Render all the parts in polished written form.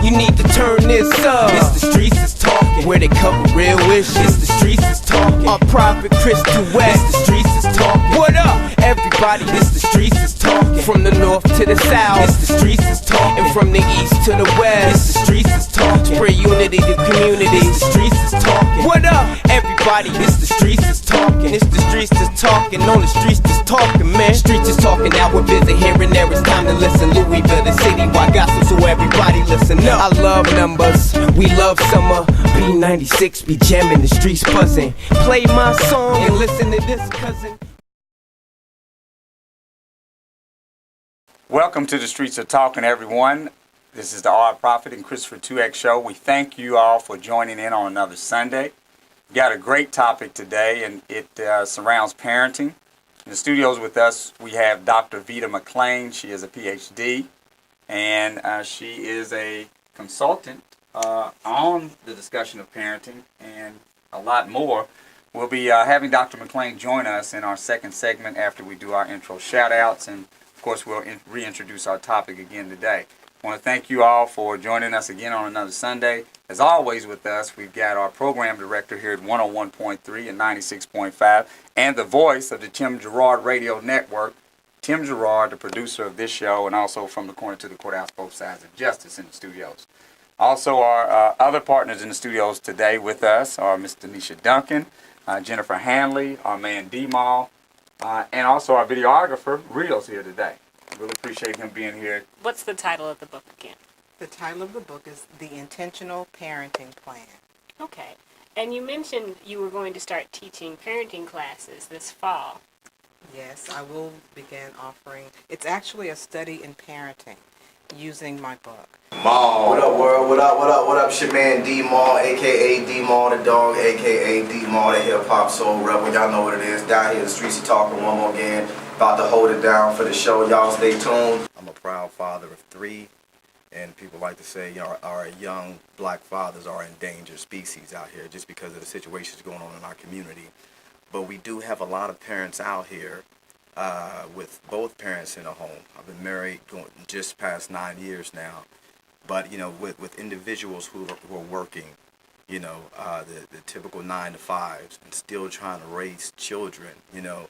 You need to turn this up. It's the streets is talking, where they cover real issues. It's the streets is talking. Our private Crystal West. It's the streets is talking. What up, everybody? It's the streets is talking. From the north to the south. It's the streets is talking. And from the east to the west. It's the streets is talking. Spread unity to community. It's the streets is talking. What up, everybody? It's the streets is talking. It's the streets is talking. On the streets is talking, man. Streets is talking. Now we're busy here and there. It's time to listen. Louisville, the city. Why gossip? So everybody listen up. I love numbers. We love summer. B96 be jamming, the streets buzzing. Play my song and listen to this, cousin. Welcome to the Streets of Talking, everyone. This is the R. Prophet and Christopher 2X show. We thank you all for joining in on another Sunday. We got a great topic today, and it surrounds parenting. In the studios with us, we have Dr. Veda McClain. She is a Ph.D., and she is a consultant on the discussion of parenting and a lot more. We'll be having Dr. McClain join us in our second segment after we do our intro shout-outs, and of course we'll reintroduce our topic again today. I want to thank you all for joining us again on another Sunday. As always with us, we've got our program director here at 101.3 and 96.5, and the voice of the Tim Gerard Radio Network, Tim Gerard, the producer of this show, and also from the corner to the courthouse, both sides of justice in the studios. Also, our other partners in the studios today with us are Ms. Denisha Duncan, Jennifer Hanley, our man D-Mall, and also our videographer, Rio's here today. Really appreciate him being here. What's the title of the book again? The title of the book is The Intentional Parenting Plan. Okay. And you mentioned you were going to start teaching parenting classes this fall. Yes, I will begin offering. It's actually a study in parenting using my book. Mall. What up, world? What up, what up, what up? It's your man D-Mall, a.k.a. D-Mall the Dog, a.k.a. D-Mall the Hip Hop Soul Rebel. Y'all know what it is. Down here, the streets are talking one more again. About to hold it down for the show. Y'all stay tuned. I'm a proud father of 3, and people like to say, you know, our young black fathers are endangered species out here just because of the situations going on in our community. But we do have a lot of parents out here with both parents in a home. I've been married going just past 9 years now. But, you know, with individuals who are working, you know, the typical 9 to 5s and still trying to raise children, you know,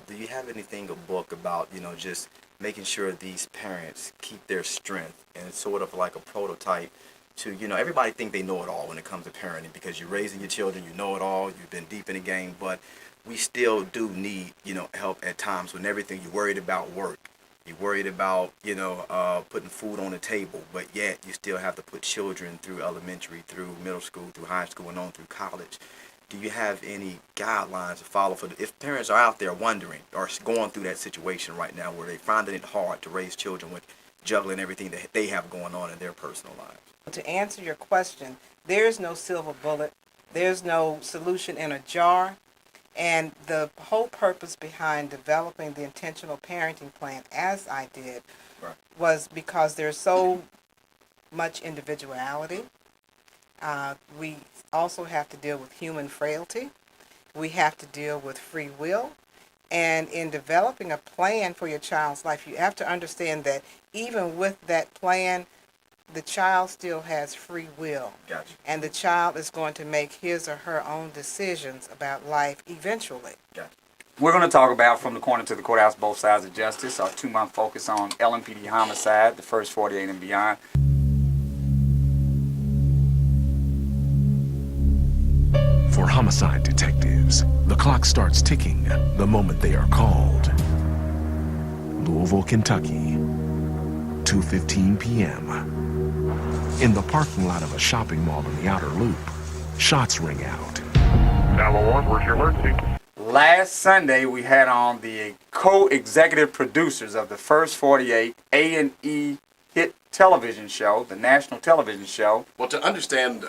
do you have anything, a book about, you know, just making sure these parents keep their strength, and it's sort of like a prototype to, you know, everybody think they know it all when it comes to parenting because you're raising your children, you know it all, you've been deep in the game, but we still do need, you know, help at times when everything you're worried about work. You're worried about, you know, putting food on the table, but yet you still have to put children through elementary, through middle school, through high school, and on through college. Do you have any guidelines to follow for if parents are out there wondering or going through that situation right now where they're finding it hard to raise children with juggling everything that they have going on in their personal lives? To answer your question, there's no silver bullet. There's no solution in a jar. And the whole purpose behind developing the intentional parenting plan, as I did, Right. was because there's so much individuality. We also have to deal with human frailty. We have to deal with free will. And in developing a plan for your child's life, you have to understand that even with that plan, the child still has free will. Gotcha. And the child is going to make his or her own decisions about life eventually. Gotcha. We're going to talk about From the Corner to the Courthouse, Both Sides of Justice, our 2-month focus on LMPD homicide, the first 48 and beyond. For homicide detectives, the clock starts ticking the moment they are called. Louisville, Kentucky, 2:15 p.m. In the parking lot of a shopping mall in the outer loop, shots ring out. 911, where's your emergency? Last Sunday, we had on the co-executive producers of the first 48 A&E hit television show, the national television show. Well, to understand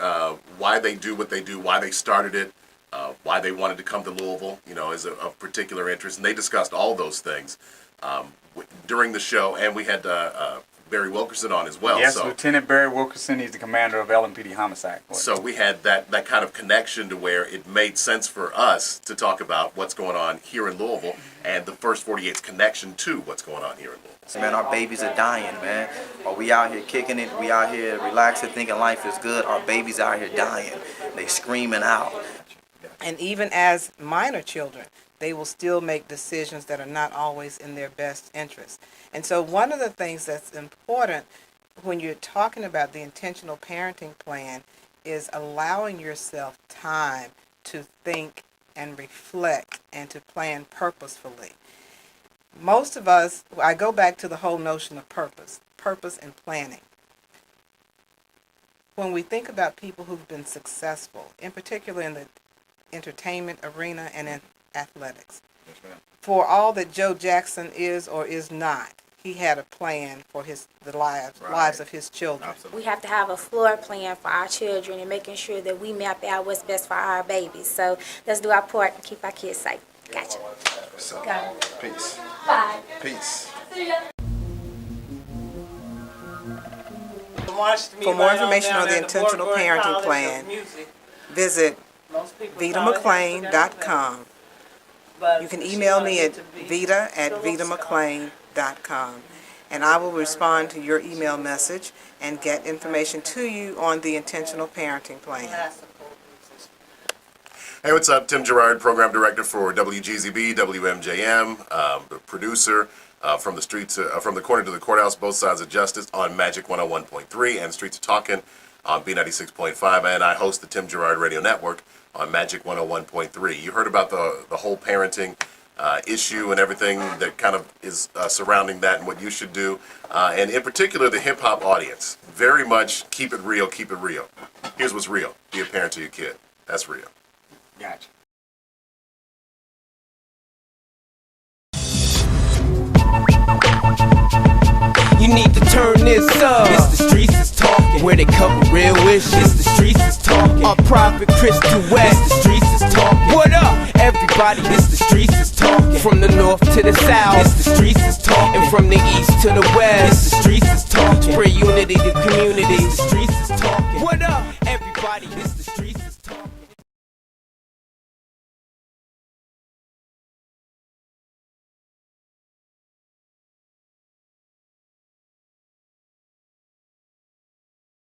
why they do what they do, why they started it, why they wanted to come to Louisville, you know, is of particular interest, and they discussed all those things during the show, and we had Barry Wilkerson on as well. Yes, So, Lieutenant Barry Wilkerson. He's the commander of LMPD Homicide Court. so we had that kind of connection to where it made sense for us to talk about what's going on here in Louisville and the First 48's connection to what's going on here in Louisville. Man, our babies are dying, man. Are we out here kicking it? We out here relaxing, thinking life is good. Our babies out here dying. They screaming out. And even as minor children, they will still make decisions that are not always in their best interest. And so one of the things that's important when you're talking about the intentional parenting plan is allowing yourself time to think and reflect and to plan purposefully. Most of us, I go back to the whole notion of purpose and planning. When we think about people who've been successful, in particular in the entertainment arena and in athletics, for all that Joe Jackson is or is not, he had a plan for the lives of his children. We have to have a floor plan for our children and making sure that we map out what's best for our babies. So let's do our part and keep our kids safe. Gotcha. Got it. Peace. Bye. Peace. For more information on the intentional parenting plan, visit VedaMcClain.com. You can email me at veda@vedamcclain.com, and I will respond to your email message and get information to you on the intentional parenting plan. Hey, what's up? Tim Gerard, Program Director for WGZB, WMJM, producer from the corner to the courthouse, both sides of justice on Magic 101.3 and Streets of Talking on B96.5, and I host the Tim Gerard Radio Network on Magic 101.3. You heard about the whole parenting issue and everything that kind of is surrounding that and what you should do, and in particular the hip-hop audience. Very much keep it real, keep it real. Here's what's real. Be a parent to your kid. That's real. Gotcha. You need to turn this up. It's the streets is talking. Where they cover real issues. It's the streets is talking. Our prophet Crystal West. It's the streets is talking. What up, everybody? It's the streets is talking. From the north to the south. It's the streets is talking. And from the east to the west. It's the streets is talking. Spread unity to community. It's the streets is talking. What up, everybody? It's the streets.